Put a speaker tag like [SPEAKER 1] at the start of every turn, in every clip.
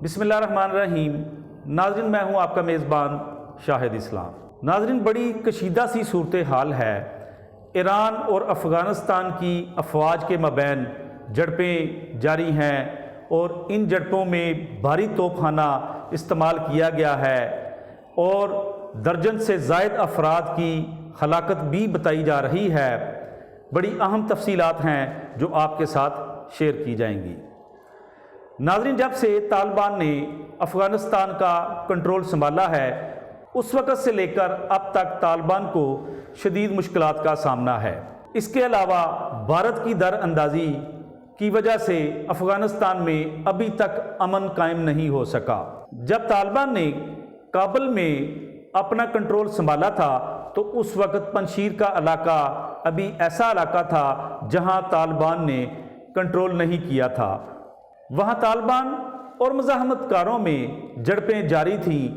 [SPEAKER 1] بسم اللہ الرحمن الرحیم۔ ناظرین، میں ہوں آپ کا میزبان شاہد اسلام۔ ناظرین، بڑی کشیدہ سی صورتحال ہے۔ ایران اور افغانستان کی افواج کے مابین جھڑپیں جاری ہیں اور ان جھڑپوں میں بھاری توپ خانہ استعمال کیا گیا ہے اور درجن سے زائد افراد کی ہلاکت بھی بتائی جا رہی ہے۔ بڑی اہم تفصیلات ہیں جو آپ کے ساتھ شیئر کی جائیں گی۔ ناظرین، جب سے طالبان نے افغانستان کا کنٹرول سنبھالا ہے اس وقت سے لے کر اب تک طالبان کو شدید مشکلات کا سامنا ہے۔ اس کے علاوہ بھارت کی در اندازی کی وجہ سے افغانستان میں ابھی تک امن قائم نہیں ہو سکا۔ جب طالبان نے کابل میں اپنا کنٹرول سنبھالا تھا تو اس وقت پنجشیر کا علاقہ ابھی ایسا علاقہ تھا جہاں طالبان نے کنٹرول نہیں کیا تھا۔ وہاں طالبان اور مزاحمت کاروں میں جھڑپیں جاری تھیں۔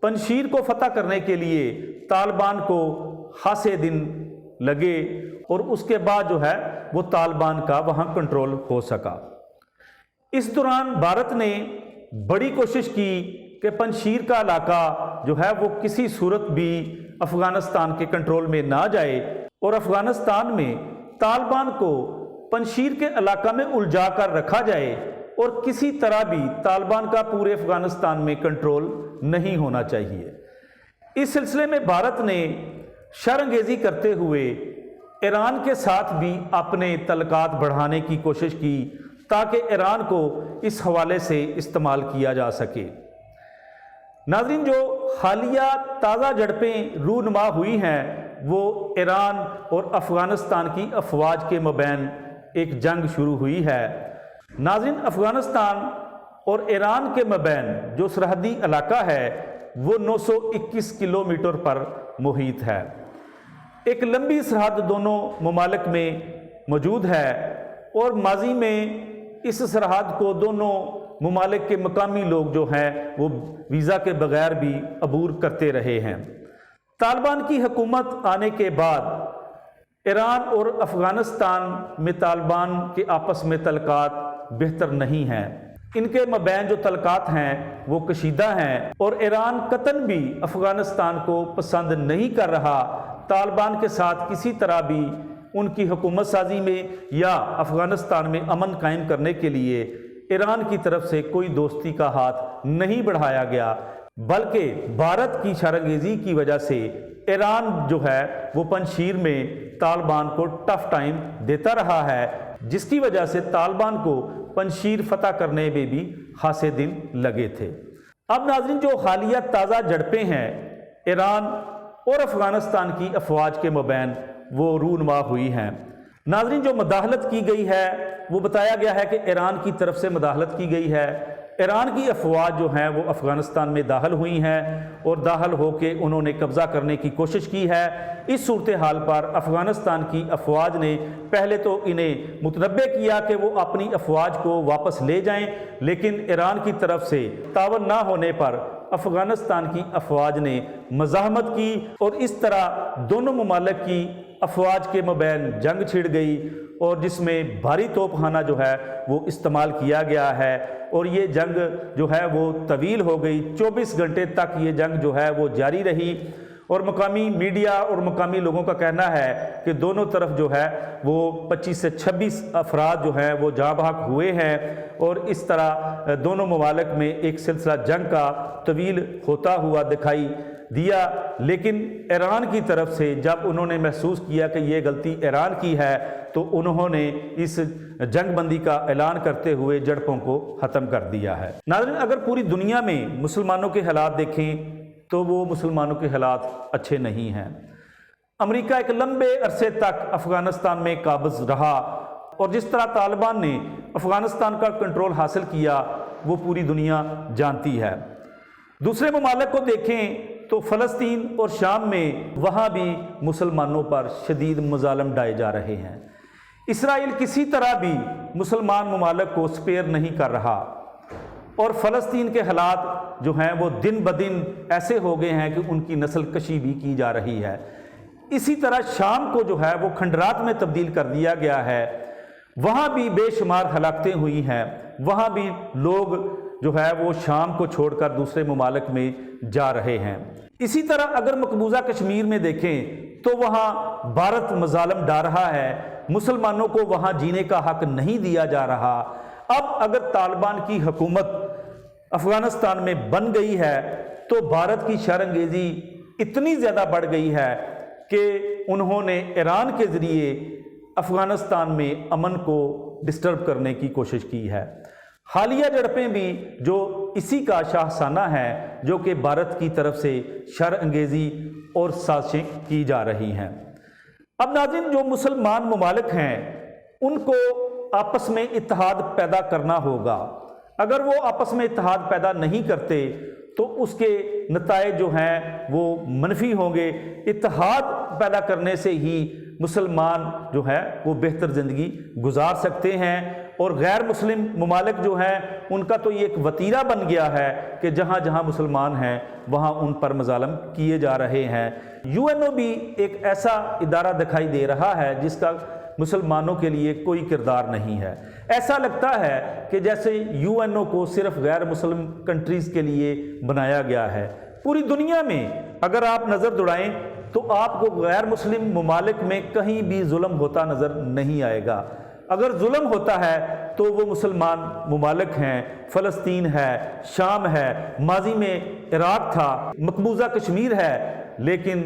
[SPEAKER 1] پنجشیر کو فتح کرنے کے لیے طالبان کو خاصے دن لگے اور اس کے بعد جو ہے وہ طالبان کا وہاں کنٹرول ہو سکا۔ اس دوران بھارت نے بڑی کوشش کی کہ پنجشیر کا علاقہ جو ہے وہ کسی صورت بھی افغانستان کے کنٹرول میں نہ جائے اور افغانستان میں طالبان کو پنجشیر کے علاقہ میں الجھا کر رکھا جائے اور کسی طرح بھی طالبان کا پورے افغانستان میں کنٹرول نہیں ہونا چاہیے۔ اس سلسلے میں بھارت نے شر انگیزی کرتے ہوئے ایران کے ساتھ بھی اپنے تعلقات بڑھانے کی کوشش کی تاکہ ایران کو اس حوالے سے استعمال کیا جا سکے۔ ناظرین، جو حالیہ تازہ جھڑپیں رونما ہوئی ہیں وہ ایران اور افغانستان کی افواج کے مابین ایک جنگ شروع ہوئی ہے۔ ناظرین، افغانستان اور ایران کے مابین جو سرحدی علاقہ ہے وہ 921 کلومیٹر پر محیط ہے۔ ایک لمبی سرحد دونوں ممالک میں موجود ہے اور ماضی میں اس سرحد کو دونوں ممالک کے مقامی لوگ جو ہیں وہ ویزا کے بغیر بھی عبور کرتے رہے ہیں۔ طالبان کی حکومت آنے کے بعد ایران اور افغانستان میں طالبان کے آپس میں تعلقات بہتر نہیں ہیں۔ ان کے مابین جو تعلقات ہیں وہ کشیدہ ہیں اور ایران قطعاً بھی افغانستان کو پسند نہیں کر رہا۔ طالبان کے ساتھ کسی طرح بھی ان کی حکومت سازی میں یا افغانستان میں امن قائم کرنے کے لیے ایران کی طرف سے کوئی دوستی کا ہاتھ نہیں بڑھایا گیا، بلکہ بھارت کی شرانگیزی کی وجہ سے ایران جو ہے وہ پنجشیر میں طالبان کو ٹف ٹائم دیتا رہا ہے، جس کی وجہ سے طالبان کو پنجشیر فتح کرنے میں بھی خاصے دن لگے تھے۔ اب ناظرین، جو حالیہ تازہ جھڑپیں ہیں ایران اور افغانستان کی افواج کے مابین وہ رونما ہوئی ہیں۔ ناظرین، جو مداخلت کی گئی ہے وہ بتایا گیا ہے کہ ایران کی طرف سے مداخلت کی گئی ہے۔ ایران کی افواج جو ہیں وہ افغانستان میں داخل ہوئی ہیں اور داخل ہو کے انہوں نے قبضہ کرنے کی کوشش کی ہے۔ اس صورتحال پر افغانستان کی افواج نے پہلے تو انہیں متنبہ کیا کہ وہ اپنی افواج کو واپس لے جائیں، لیکن ایران کی طرف سے تعاون نہ ہونے پر افغانستان کی افواج نے مزاحمت کی اور اس طرح دونوں ممالک کی افواج کے مابین جنگ چھڑ گئی اور جس میں بھاری توپ خانہ جو ہے وہ استعمال کیا گیا ہے اور یہ جنگ جو ہے وہ طویل ہو گئی۔ 24 گھنٹے تک یہ جنگ جو ہے وہ جاری رہی اور مقامی میڈیا اور مقامی لوگوں کا کہنا ہے کہ دونوں طرف جو ہے وہ 25 سے 26 افراد جو ہیں وہ جاں بحق ہوئے ہیں اور اس طرح دونوں ممالک میں ایک سلسلہ جنگ کا طویل ہوتا ہوا دکھائی دیا۔ لیکن ایران کی طرف سے جب انہوں نے محسوس کیا کہ یہ غلطی ایران کی ہے تو انہوں نے اس جنگ بندی کا اعلان کرتے ہوئے جھڑپوں کو ختم کر دیا ہے۔ ناظرین، اگر پوری دنیا میں مسلمانوں کے حالات دیکھیں تو وہ مسلمانوں کے حالات اچھے نہیں ہیں۔ امریکہ ایک لمبے عرصے تک افغانستان میں قابض رہا اور جس طرح طالبان نے افغانستان کا کنٹرول حاصل کیا وہ پوری دنیا جانتی ہے۔ دوسرے ممالک کو دیکھیں تو فلسطین اور شام میں وہاں بھی مسلمانوں پر شدید مظالم ڈھائے جا رہے ہیں۔ اسرائیل کسی طرح بھی مسلمان ممالک کو سپیئر نہیں کر رہا اور فلسطین کے حالات جو ہیں وہ دن بدن ایسے ہو گئے ہیں کہ ان کی نسل کشی بھی کی جا رہی ہے۔ اسی طرح شام کو جو ہے وہ کھنڈرات میں تبدیل کر دیا گیا ہے، وہاں بھی بے شمار ہلاکتیں ہوئی ہیں، وہاں بھی لوگ جو ہے وہ شام کو چھوڑ کر دوسرے ممالک میں جا رہے ہیں۔ اسی طرح اگر مقبوضہ کشمیر میں دیکھیں تو وہاں بھارت مظالم ڈھا رہا ہے، مسلمانوں کو وہاں جینے کا حق نہیں دیا جا رہا۔ اب اگر طالبان کی حکومت افغانستان میں بن گئی ہے تو بھارت کی شر انگیزی اتنی زیادہ بڑھ گئی ہے کہ انہوں نے ایران کے ذریعے افغانستان میں امن کو ڈسٹرب کرنے کی کوشش کی ہے۔ حالیہ جھڑپیں بھی جو اسی کا شاہسانہ ہے، جو کہ بھارت کی طرف سے شر انگیزی اور سازشیں کی جا رہی ہیں۔ اب ناظرین، جو مسلمان ممالک ہیں ان کو آپس میں اتحاد پیدا کرنا ہوگا۔ اگر وہ آپس میں اتحاد پیدا نہیں کرتے تو اس کے نتائج جو ہیں وہ منفی ہوں گے۔ اتحاد پیدا کرنے سے ہی مسلمان جو ہے وہ بہتر زندگی گزار سکتے ہیں، اور غیر مسلم ممالک جو ہیں ان کا تو یہ ایک وتیرہ بن گیا ہے کہ جہاں جہاں مسلمان ہیں وہاں ان پر مظالم کیے جا رہے ہیں۔ UN بھی ایک ایسا ادارہ دکھائی دے رہا ہے جس کا مسلمانوں کے لیے کوئی کردار نہیں ہے۔ ایسا لگتا ہے کہ جیسے UN کو صرف غیر مسلم کنٹریز کے لیے بنایا گیا ہے۔ پوری دنیا میں اگر آپ نظر دوڑائیں تو آپ کو غیر مسلم ممالک میں کہیں بھی ظلم ہوتا نظر نہیں آئے گا۔ اگر ظلم ہوتا ہے تو وہ مسلمان ممالک ہیں، فلسطین ہے، شام ہے، ماضی میں عراق تھا، مقبوضہ کشمیر ہے۔ لیکن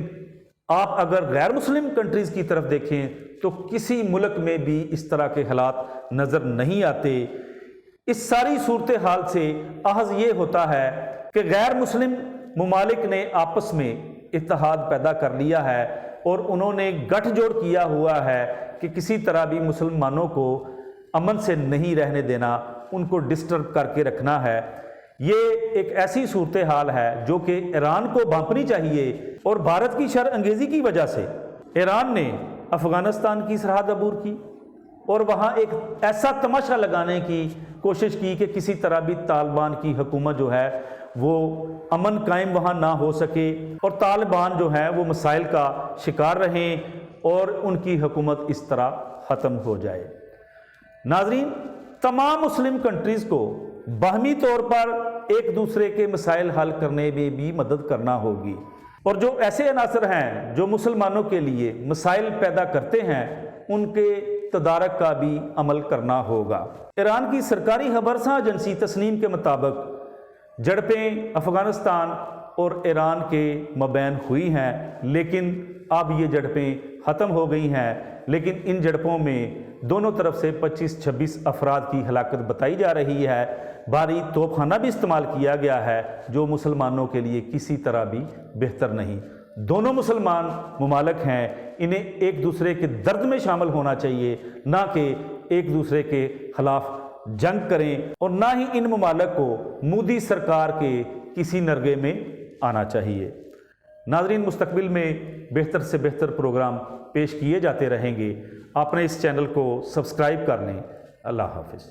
[SPEAKER 1] آپ اگر غیر مسلم کنٹریز کی طرف دیکھیں تو کسی ملک میں بھی اس طرح کے حالات نظر نہیں آتے۔ اس ساری صورتحال سے اخذ یہ ہوتا ہے کہ غیر مسلم ممالک نے آپس میں اتحاد پیدا کر لیا ہے اور انہوں نے گٹھ جوڑ کیا ہوا ہے کہ کسی طرح بھی مسلمانوں کو امن سے نہیں رہنے دینا، ان کو ڈسٹرب کر کے رکھنا ہے۔ یہ ایک ایسی صورتحال ہے جو کہ ایران کو بھانپنی چاہیے، اور بھارت کی شر انگیزی کی وجہ سے ایران نے افغانستان کی سرحد عبور کی اور وہاں ایک ایسا تماشا لگانے کی کوشش کی کہ کسی طرح بھی طالبان کی حکومت جو ہے وہ امن قائم وہاں نہ ہو سکے، اور طالبان جو ہیں وہ مسائل کا شکار رہیں اور ان کی حکومت اس طرح ختم ہو جائے۔ ناظرین، تمام مسلم کنٹریز کو باہمی طور پر ایک دوسرے کے مسائل حل کرنے میں بھی مدد کرنا ہوگی، اور جو ایسے عناصر ہیں جو مسلمانوں کے لیے مسائل پیدا کرتے ہیں ان کے تدارک کا بھی عمل کرنا ہوگا۔ ایران کی سرکاری خبرساں ایجنسی تسنیم کے مطابق جھڑپیں افغانستان اور ایران کے مابین ہوئی ہیں، لیکن اب یہ جھڑپیں ختم ہو گئی ہیں، لیکن ان جھڑپوں میں دونوں طرف سے 25-26 افراد کی ہلاکت بتائی جا رہی ہے۔ بھاری توپ خانہ بھی استعمال کیا گیا ہے جو مسلمانوں کے لیے کسی طرح بھی بہتر نہیں۔ دونوں مسلمان ممالک ہیں، انہیں ایک دوسرے کے درد میں شامل ہونا چاہیے، نہ کہ ایک دوسرے کے خلاف جنگ کریں، اور نہ ہی ان ممالک کو مودی سرکار کے کسی نرغے میں آنا چاہیے۔ ناظرین، مستقبل میں بہتر سے بہتر پروگرام پیش کیے جاتے رہیں گے۔ آپ نے اس چینل کو سبسکرائب کر لیں۔ اللہ حافظ۔